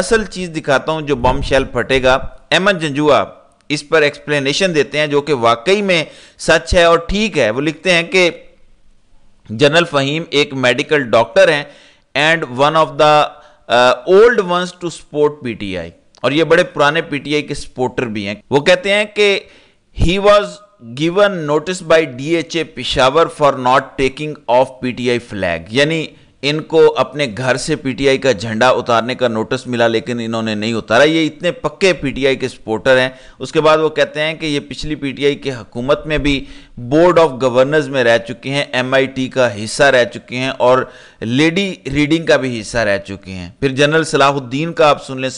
اصل چیز دکھاتا ہوں جو بم شیل پھٹے گا۔ احمد جنجوعہ اس پر ایکسپلینیشن دیتے ہیں جو کہ واقعی میں سچ ہے اور ٹھیک ہے۔ وہ لکھتے ہیں کہ جنرل فہیم ایک میڈیکل ڈاکٹر ہیں and one of the old ones to support P T I, اور یہ بڑے پرانے پی ٹی آئی کے سپورٹر بھی ہیں۔ وہ کہتے ہیں کہ he was given notice by DHA Peshawar for not taking off PTI flag، یعنی ان کو اپنے گھر سے پی ٹی آئی کا جھنڈا اتارنے کا نوٹس ملا لیکن انہوں نے نہیں اتارا۔ یہ اتنے پکے پی ٹی آئی کے سپورٹر ہیں۔ اس کے بعد وہ کہتے ہیں کہ یہ پچھلی پی ٹی آئی کے حکومت میں بھی بورڈ آف گورنرز میں رہ چکے ہیں، MIT کا حصہ رہ چکے ہیں اور لیڈی ریڈنگ کا بھی حصہ رہ چکے ہیں۔ پھر جنرل صلاح الدین کا آپ سن لیں،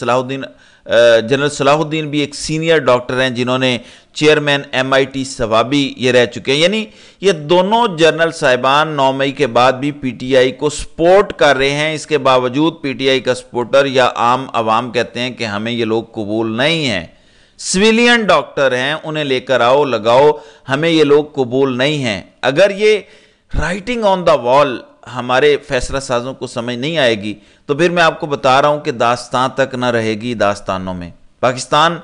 جنرل صلاح الدین بھی ایک سینئر ڈاکٹر ہیں جنہوں نے چیئرمین MIT ثوابی یہ رہ چکے ہیں۔ یعنی یہ دونوں جنرل صاحبان 9 مئی کے بعد بھی پی ٹی آئی کو سپورٹ کر رہے ہیں۔ اس کے باوجود پی ٹی آئی کا سپورٹر یا عام عوام کہتے ہیں کہ ہمیں یہ لوگ قبول نہیں ہیں، سویلین ڈاکٹر ہیں، انہیں لے کر آؤ لگاؤ، ہمیں یہ لوگ قبول نہیں ہیں۔ اگر یہ رائٹنگ آن دا وال ہمارے فیصلہ سازوں کو سمجھ نہیں آئے گی تو پھر میں آپ کو بتا رہا ہوں کہ داستان تک نہ رہے گی داستانوں میں۔ پاکستان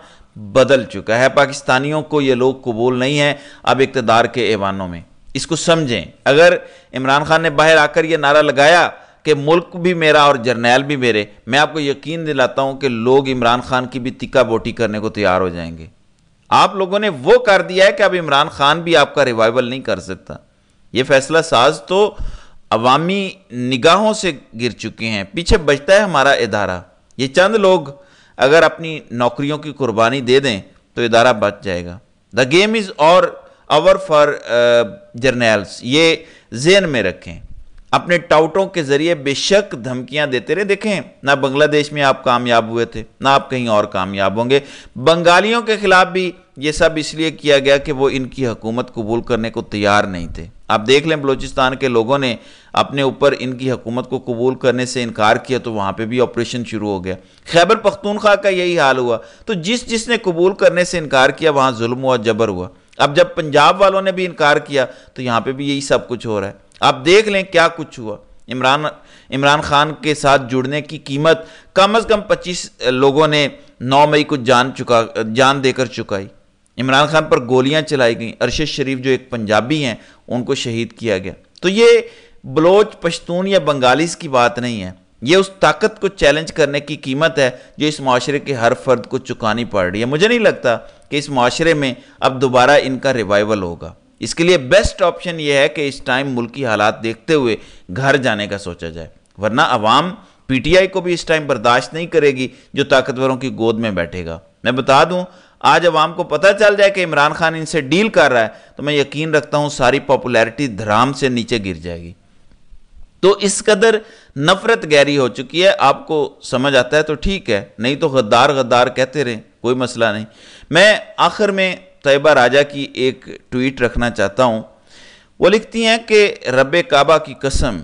بدل چکا ہے، پاکستانیوں کو یہ لوگ قبول نہیں ہیں اب اقتدار کے ایوانوں میں۔ اس کو سمجھیں۔ اگر عمران خان نے باہر آ کر یہ نعرہ لگایا کہ ملک بھی میرا اور جرنیل بھی میرے، میں آپ کو یقین دلاتا ہوں کہ لوگ عمران خان کی بھی تکہ بوٹی کرنے کو تیار ہو جائیں گے۔ آپ لوگوں نے وہ کر دیا ہے کہ اب عمران خان بھی آپ کا ریوائیول نہیں کر سکتا۔ یہ فیصلہ ساز تو عوامی نگاہوں سے گر چکے ہیں، پیچھے بچتا ہے ہمارا ادارہ۔ یہ چند لوگ اگر اپنی نوکریوں کی قربانی دے دیں تو ادارہ بچ جائے گا۔ دا گیم از اور فار جرنیلز، یہ ذہن میں رکھیں۔ اپنے ٹاؤٹوں کے ذریعے بے شک دھمکیاں دیتے رہے۔ دیکھیں نہ بنگلہ دیش میں آپ کامیاب ہوئے تھے نہ آپ کہیں اور کامیاب ہوں گے۔ بنگالیوں کے خلاف بھی یہ سب اس لیے کیا گیا کہ وہ ان کی حکومت قبول کرنے کو تیار نہیں تھے۔ آپ دیکھ لیں بلوچستان کے لوگوں نے اپنے اوپر ان کی حکومت کو قبول کرنے سے انکار کیا تو وہاں پہ بھی آپریشن شروع ہو گیا۔ خیبر پختونخوا کا یہی حال ہوا۔ تو جس نے قبول کرنے سے انکار کیا وہاں ظلم ہوا، جبر ہوا۔ اب جب پنجاب والوں نے بھی انکار کیا تو یہاں پہ بھی یہی سب کچھ ہو رہا ہے۔ آپ دیکھ لیں کیا کچھ ہوا۔ عمران خان کے ساتھ جڑنے کی قیمت کم از کم 25 لوگوں نے 9 مئی کو جان دے کر چکائی۔ عمران خان پر گولیاں چلائی گئیں۔ ارشد شریف جو ایک پنجابی ہیں ان کو شہید کیا گیا۔ تو یہ بلوچ، پشتون یا بنگالیز کی بات نہیں ہے، یہ اس طاقت کو چیلنج کرنے کی قیمت ہے جو اس معاشرے کے ہر فرد کو چکانی پڑ رہی ہے۔ مجھے نہیں لگتا کہ اس معاشرے میں اب دوبارہ ان کا ریوائیول ہوگا۔ اس کے لیے بیسٹ آپشن یہ ہے کہ اس ٹائم ملکی حالات دیکھتے ہوئے گھر جانے کا سوچا جائے، ورنہ عوام پی ٹی آئی کو بھی اس ٹائم برداشت نہیں کرے گی جو طاقتوروں کی گود میں بیٹھے گا۔ میں بتا دوں آج عوام کو پتہ چل جائے کہ عمران خان ان سے ڈیل کر رہا ہے تو میں یقین رکھتا ہوں ساری پاپولیرٹی دھرام سے نیچے گر جائے گی۔ تو اس قدر نفرت گہری ہو چکی ہے، آپ کو سمجھ آتا ہے تو ٹھیک ہے، نہیں تو غدار غدار کہتے رہیں، کوئی مسئلہ نہیں۔ میں آخر میں طیبہ راجہ کی ایک ٹویٹ رکھنا چاہتا ہوں۔ وہ لکھتی ہیں کہ رب کعبہ کی قسم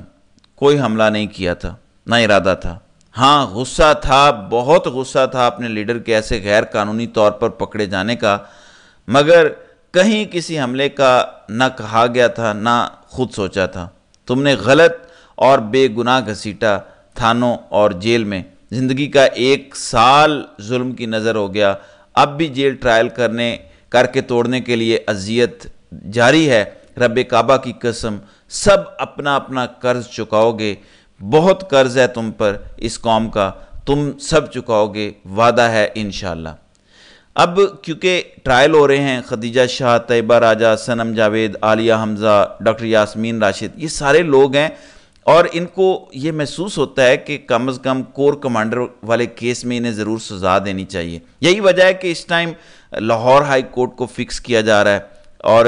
کوئی حملہ نہیں کیا تھا، نہ ارادہ تھا۔ ہاں غصہ تھا، بہت غصہ تھا اپنے لیڈر کے ایسے غیر قانونی طور پر پکڑے جانے کا، مگر کہیں کسی حملے کا نہ کہا گیا تھا نہ خود سوچا تھا۔ تم نے غلط اور بے گناہ گھسیٹا تھانوں اور جیل میں، زندگی کا 1 سال ظلم کی نظر ہو گیا، اب بھی جیل ٹرائل کر کے توڑنے کے لیے اذیت جاری ہے۔ رب کعبہ کی قسم سب اپنا اپنا قرض چکاؤ گے، بہت قرض ہے تم پر اس قوم کا، تم سب چکاؤ گے، وعدہ ہے انشاءاللہ۔ اب کیونکہ ٹرائل ہو رہے ہیں، خدیجہ شاہ، طیبہ راجہ، صنم جاوید، عالیہ حمزہ، ڈاکٹر یاسمین راشد، یہ سارے لوگ ہیں اور ان کو یہ محسوس ہوتا ہے کہ کم از کم کور کمانڈر والے کیس میں انہیں ضرور سزا دینی چاہیے۔ یہی وجہ ہے کہ اس ٹائم لاہور ہائی کورٹ کو فکس کیا جا رہا ہے اور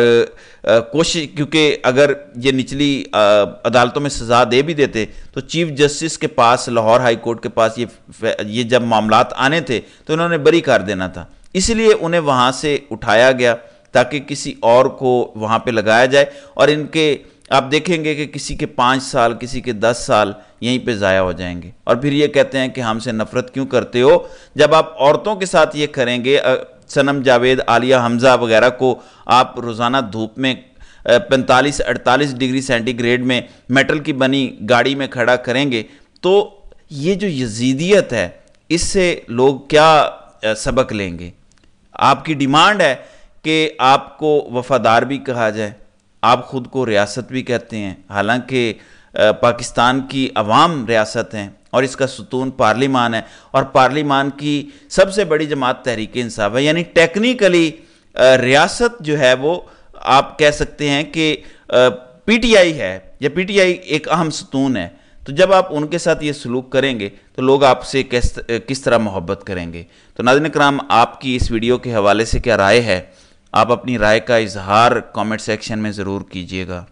کوشش، کیونکہ اگر یہ نچلی عدالتوں میں سزا دے بھی دیتے تو چیف جسٹس کے پاس، لاہور ہائی کورٹ کے پاس یہ جب معاملات آنے تھے تو انہوں نے بری کر دینا تھا، اس لیے انہیں وہاں سے اٹھایا گیا تاکہ کسی اور کو وہاں پہ لگایا جائے۔ اور ان کے آپ دیکھیں گے کہ کسی کے 5 سال، کسی کے 10 سال یہیں پہ ضائع ہو جائیں گے، اور پھر یہ کہتے ہیں کہ ہم سے نفرت کیوں کرتے ہو۔ جب آپ عورتوں کے ساتھ یہ کریں گے، صنم جاوید، عالیہ حمزہ وغیرہ کو آپ روزانہ دھوپ میں 45-48 ڈگری سینٹی گریڈ میں میٹل کی بنی گاڑی میں کھڑا کریں گے تو یہ جو یزیدیت ہے اس سے لوگ کیا سبق لیں گے؟ آپ کی ڈیمانڈ ہے کہ آپ کو وفادار بھی کہا جائے، آپ خود کو ریاست بھی کہتے ہیں، حالانکہ پاکستان کی عوام ریاست ہیں اور اس کا ستون پارلیمان ہے، اور پارلیمان کی سب سے بڑی جماعت تحریک انصاف ہے، یعنی ٹیکنیکلی ریاست جو ہے وہ آپ کہہ سکتے ہیں کہ پی ٹی آئی ہے، یا پی ٹی آئی ایک اہم ستون ہے۔ تو جب آپ ان کے ساتھ یہ سلوک کریں گے تو لوگ آپ سے کس طرح محبت کریں گے؟ تو ناظرین کرام، آپ کی اس ویڈیو کے حوالے سے کیا رائے ہے؟ آپ اپنی رائے کا اظہار کامنٹ سیکشن میں ضرور کیجیے گا۔